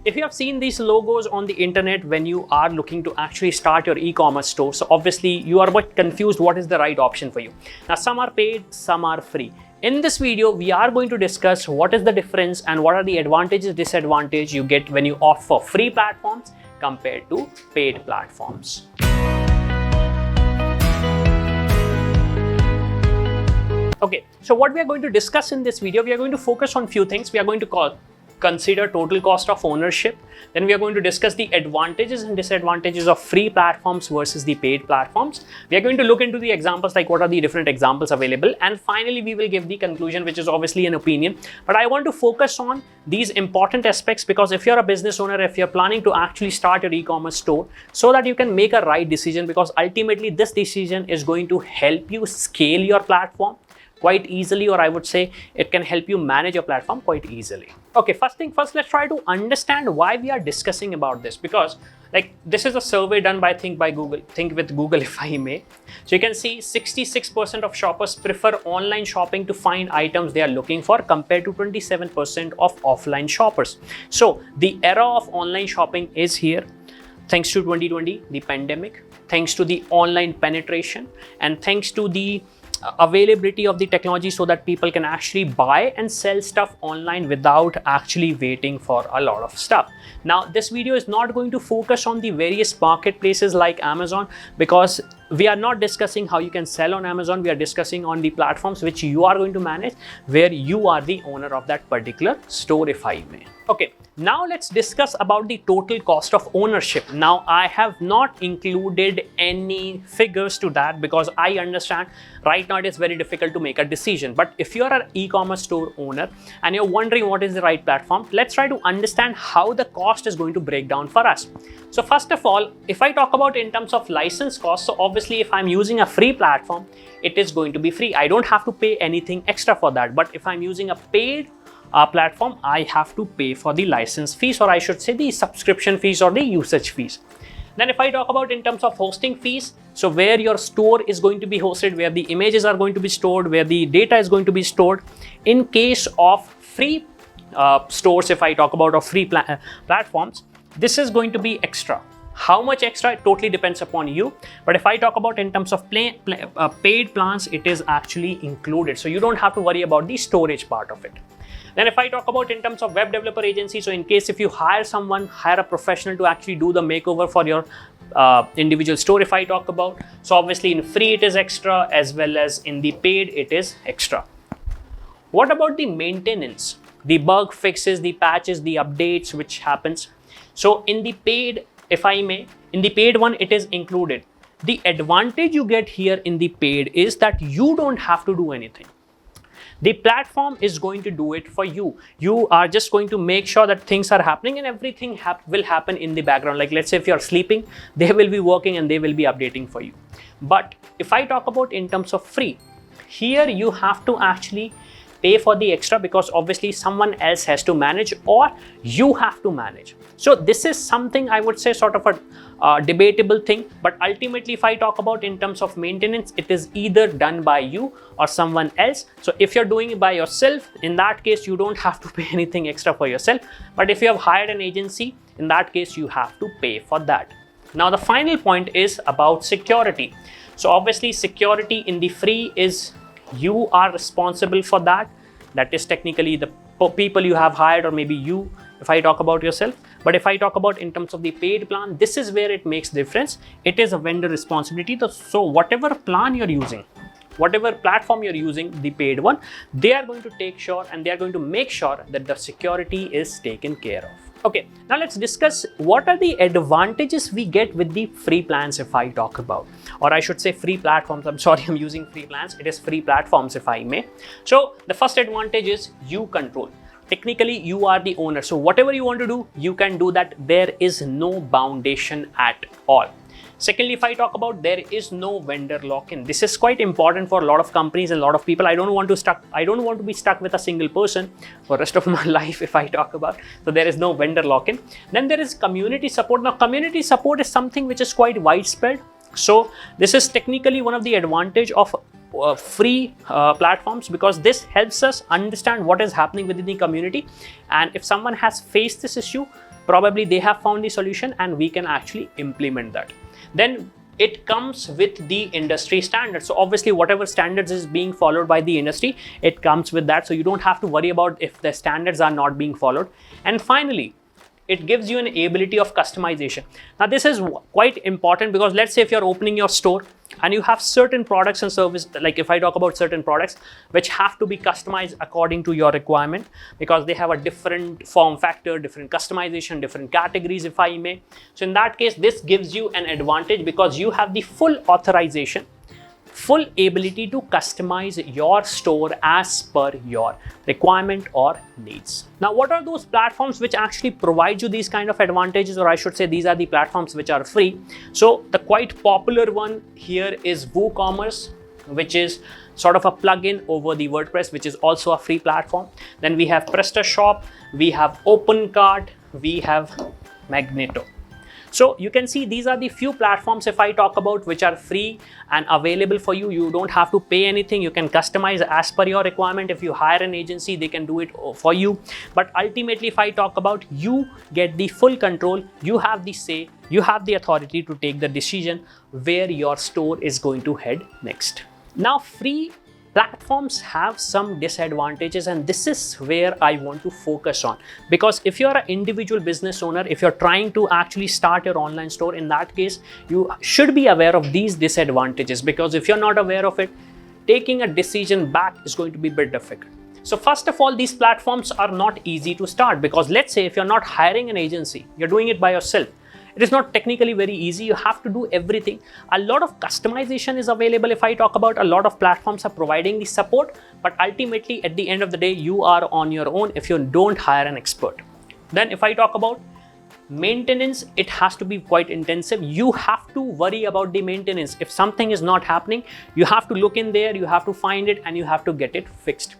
if you have seen these logos on the internet when you are looking to actually start your e-commerce store, so obviously you are a bit confused what is the right option for you. Now, some are paid, some are free. In this video, we are going to discuss what is the difference and what are the advantages, disadvantages you get when you opt for free platforms compared to paid platforms. Okay, so what we are going to discuss in this video, we are going to focus on few things. We are going to consider total cost of ownership. Then we are going to discuss the advantages and disadvantages of free platforms versus the paid platforms. We are going to look into the examples, like what are the different examples available. And finally, we will give the conclusion, which is obviously an opinion. But I want to focus on these important aspects because if you're a business owner, if you're planning to actually start your e-commerce store, so that you can make a right decision, because ultimately this decision is going to help you scale your platform quite easily, or I would say it can help you manage your platform quite easily. Okay, first thing first, let's try to understand why we are discussing about this, because like this is a survey done by Think with Google, if I may. So you can see 66% of shoppers prefer online shopping to find items they are looking for compared to 27% of offline shoppers. So the era of online shopping is here. Thanks to 2020, the pandemic, thanks to the online penetration, and thanks to the availability of the technology so that people can actually buy and sell stuff online without actually waiting for a lot of stuff. Now, this video is not going to focus on the various marketplaces like Amazon, because we are not discussing how you can sell on Amazon. We are discussing on the platforms which you are going to manage, where you are the owner of that particular store, if I may. Okay, now let's discuss about the total cost of ownership. Now, I have not included any figures to that because I understand right now it is very difficult to make a decision. But if you're an e-commerce store owner and you're wondering what is the right platform, let's try to understand how the cost is going to break down for us. So first of all, if I talk about in terms of license cost, so obviously if I'm using a free platform, it is going to be free. I don't have to pay anything extra for that. But if I'm using a paid platform, I have to pay for the license fees, or I should say the subscription fees or the usage fees. Then if I talk about in terms of hosting fees, so where your store is going to be hosted, where the images are going to be stored, where the data is going to be stored. In case of free stores, if I talk about of free platforms, this is going to be extra. How much extra? It totally depends upon you. But if I talk about in terms of paid plans, it is actually included. So you don't have to worry about the storage part of it. Then if I talk about in terms of web developer agency, so in case if you hire a professional to actually do the makeover for your individual store, if I talk about, so obviously in free it is extra, as well as in the paid it is extra. What about the maintenance, the bug fixes, the patches, the updates which happens? So in the paid, if I may, in the paid one, it is included. The advantage you get here in the paid is that you don't have to do anything. The platform is going to do it for you. You are just going to make sure that things are happening, and everything will happen in the background. Like let's say if you're sleeping, they will be working and they will be updating for you. But if I talk about in terms of free, here you have to actually pay for the extra, because obviously someone else has to manage or you have to manage. So this is something I would say sort of a debatable thing, but ultimately if I talk about in terms of maintenance, it is either done by you or someone else. So if you're doing it by yourself, in that case you don't have to pay anything extra for yourself. But if you have hired an agency, in that case you have to pay for that. Now the final point is about security. So obviously security in the free is you are responsible for that. That is technically the people you have hired, or maybe you, if I talk about yourself. But if I talk about in terms of the paid plan, this is where it makes difference. It is a vendor responsibility. So whatever plan you're using, whatever platform you're using, the paid one, they are going to take sure and they are going to make sure that the security is taken care of. Okay, now let's discuss what are the advantages we get with the free plans, if I talk about, or I should say free platforms. I'm sorry, I'm using free plans. It is free platforms, if I may. So the first advantage is you control. Technically, you are the owner. So whatever you want to do, you can do that. There is no foundation at all. Secondly, if I talk about, there is no vendor lock-in. This is quite important for a lot of companies and a lot of people. I don't want to be stuck with a single person for the rest of my life, if I talk about. So there is no vendor lock-in. Then there is community support. Now, community support is something which is quite widespread. So this is technically one of the advantage of free platforms, because this helps us understand what is happening within the community, and if someone has faced this issue, probably they have found the solution and we can actually implement that. Then it comes with the industry standards. So obviously whatever standards is being followed by the industry, it comes with that, so you don't have to worry about if the standards are not being followed. And finally, it gives you an ability of customization. Now this is quite important, because let's say if you're opening your store and you have certain products and services, like if I talk about certain products which have to be customized according to your requirement, because they have a different form factor, different customization, different categories, if I may. So in that case, this gives you an advantage, because you have the full authorization, full ability to customize your store as per your requirement or needs. Now, what are those platforms which actually provide you these kind of advantages, or I should say these are the platforms which are free? So the quite popular one here is WooCommerce, which is sort of a plugin over the WordPress, which is also a free platform. Then we have prestashop, we have opencart, we have Magneto. So you can see these are the few platforms, if I talk about, which are free and available for you. You don't have to pay anything. You can customize as per your requirement. If you hire an agency, they can do it for you. But ultimately, if I talk about, you get the full control, you have the say, you have the authority to take the decision where your store is going to head next. Now, free platforms have some disadvantages, and this is where I want to focus on, because if you're an individual business owner, if you're trying to actually start your online store, in that case you should be aware of these disadvantages, because if you're not aware of it, taking a decision back is going to be a bit difficult. So first of all, these platforms are not easy to start, because let's say if you're not hiring an agency, you're doing it by yourself, it is not technically very easy. You have to do everything. A lot of customization is available. If I talk about, a lot of platforms are providing the support, but ultimately at the end of the day, you are on your own if you don't hire an expert. Then if I talk about maintenance, it has to be quite intensive. You have to worry about the maintenance. If something is not happening, you have to look in there, you have to find it, and you have to get it fixed.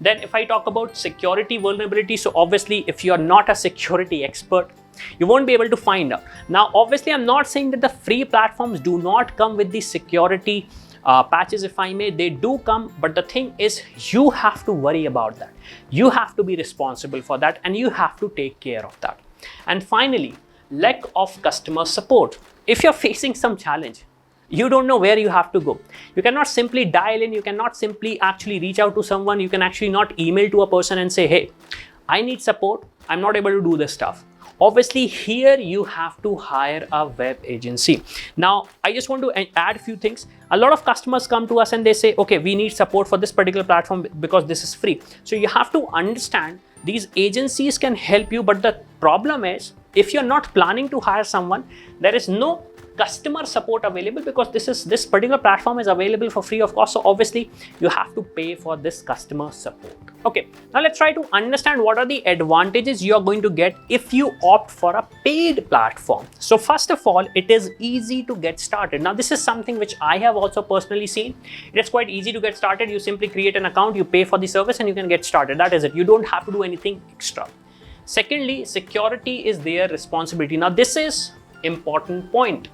Then if I talk about security vulnerability, so obviously if you're not a security expert, you won't be able to find out. Now, obviously, I'm not saying that the free platforms do not come with the security patches, if I may. They do come, but the thing is, you have to worry about that. You have to be responsible for that, and you have to take care of that. And finally, lack of customer support. If you're facing some challenge, you don't know where you have to go. You cannot simply dial in. You cannot simply actually reach out to someone. You can actually not email to a person and say, hey, I need support. I'm not able to do this stuff. Obviously, here you have to hire a web agency. Now, I just want to add a few things. A lot of customers come to us and they say, okay, we need support for this particular platform because this is free. So you have to understand these agencies can help you, but the problem is, if you're not planning to hire someone, there is no customer support available, because this particular platform is available for free of cost. So obviously you have to pay for this customer support. Okay, now let's try to understand what are the advantages you are going to get if you opt for a paid platform. So first of all, it is easy to get started. Now this is something which I have also personally seen. It is quite easy to get started. You simply create an account, you pay for the service, and you can get started. That is it. You don't have to do anything extra. Secondly, security is their responsibility. Now this is important point.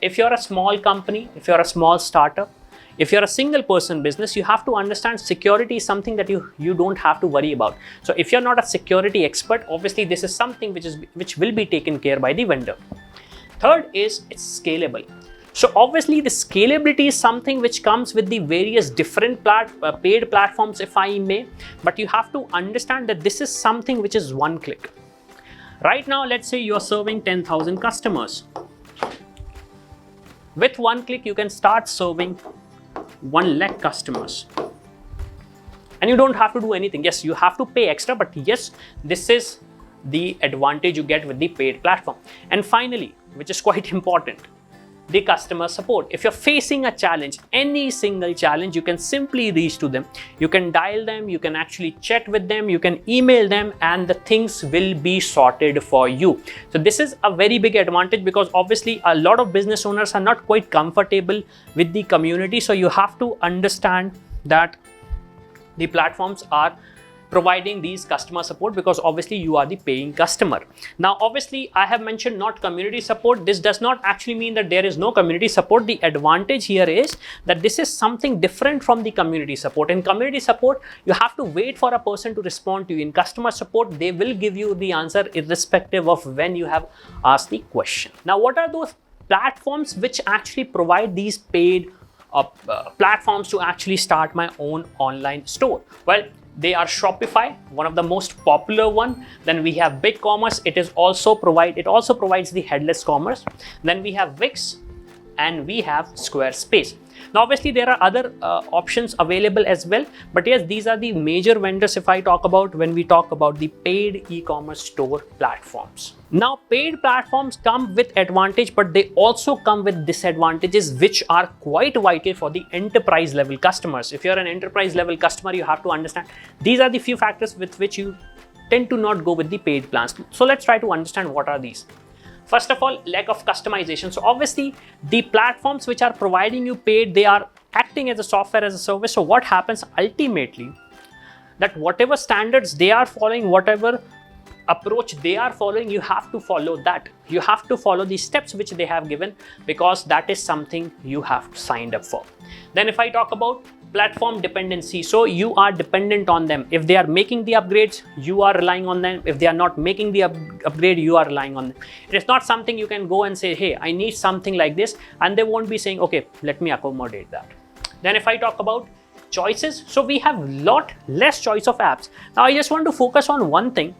If you're a small company, if you're a small startup, if you're a single person business, you have to understand security is something that you don't have to worry about. So if you're not a security expert, obviously this is something which will be taken care by the vendor. Third is it's scalable. So obviously the scalability is something which comes with the various different paid platforms, if I may, but you have to understand that this is something which is one click. Right now, let's say you're serving 10,000 customers. With one click, you can start serving 1 lakh customers. And you don't have to do anything. Yes, you have to pay extra, but yes, this is the advantage you get with the paid platform. And finally, which is quite important, the customer support. If you're facing a challenge, any single challenge, you can simply reach to them. You can dial them, you can actually chat with them, you can email them, and the things will be sorted for you. So this is a very big advantage, because obviously a lot of business owners are not quite comfortable with the community. So you have to understand that the platforms are providing these customer support, because obviously you are the paying customer. Now, obviously I have mentioned not community support. This does not actually mean that there is no community support. The advantage here is that this is something different from the community support. In community support, you have to wait for a person to respond to you. In customer support, they will give you the answer irrespective of when you have asked the question. Now, what are those platforms which actually provide these paid platforms to actually start my own online store? Well, they are Shopify, one of the most popular one. Then we have Bigcommerce. It also provides the headless commerce. Then we have Wix, and we have Squarespace. Now, obviously there are other options available as well, but yes, these are the major vendors if I talk about when we talk about the paid e-commerce store platforms. Now, paid platforms come with advantage, but they also come with disadvantages which are quite vital for the enterprise level customers. If you're an enterprise level customer, you have to understand these are the few factors with which you tend to not go with the paid plans. So let's try to understand what are these. First of all, lack of customization. So obviously the platforms which are providing you paid, they are acting as a software as a service. So what happens ultimately, that whatever standards they are following, whatever approach they are following, you have to follow that. You have to follow the steps which they have given, because that is something you have signed up for. Then if I talk about platform dependency, so you are dependent on them. If they are making the upgrades, you are relying on them. If they are not making the upgrade, you are relying on them. It is not something you can go and say, hey, I need something like this, and they won't be saying, okay, let me accommodate that. Then if I talk about choices, so we have lot less choice of apps. Now I just want to focus on one thing.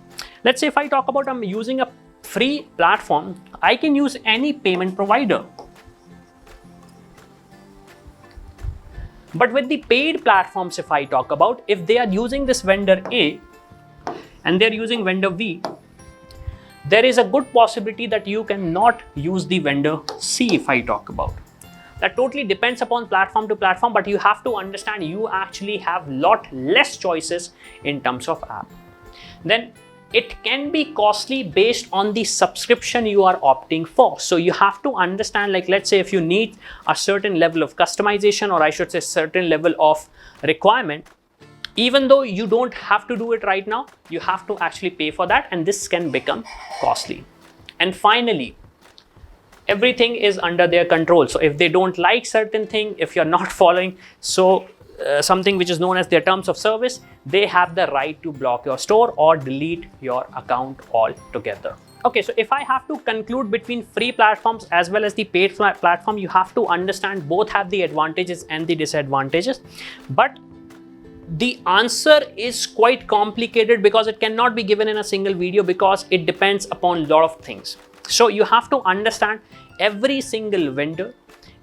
Let's say if I talk about I'm using a free platform, I can use any payment provider. But with the paid platforms, if I talk about, if they are using this vendor A and they're using vendor B, there is a good possibility that you cannot use the vendor C if I talk about. That totally depends upon platform to platform, but you have to understand you actually have lot less choices in terms of app. Then it can be costly based on the subscription you are opting for. So you have to understand, like, let's say if you need a certain level of customization, or I should say certain level of requirement, even though you don't have to do it right now, you have to actually pay for that, and this can become costly. And finally, everything is under their control. So if they don't like certain thing, if you're not following something which is known as their terms of service, they have the right to block your store or delete your account altogether. Okay, so if I have to conclude between free platforms as well as the paid platform, you have to understand both have the advantages and the disadvantages. But the answer is quite complicated because it cannot be given in a single video, because it depends upon a lot of things. So you have to understand every single vendor,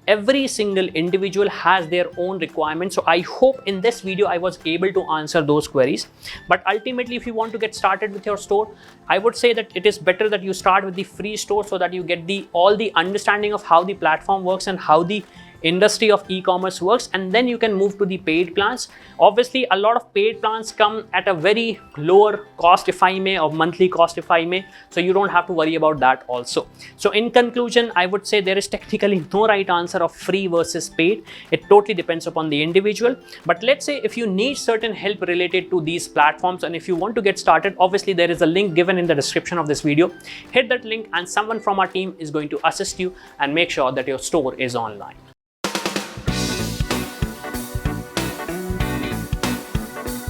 every single individual has their own requirements. So I hope in this video I was able to answer those queries. But ultimately, if you want to get started with your store, I would say that it is better that you start with the free store, so that you get all the understanding of how the platform works and how the industry of e-commerce works, and then you can move to the paid plans. Obviously, a lot of paid plans come at a very lower cost, if I may, or monthly cost, if I may, so you don't have to worry about that also. So in conclusion, I would say there is technically no right answer of free versus paid. It totally depends upon the individual. But let's say if you need certain help related to these platforms, and if you want to get started, obviously there is a link given in the description of this video. Hit that link and someone from our team is going to assist you and make sure that your store is online.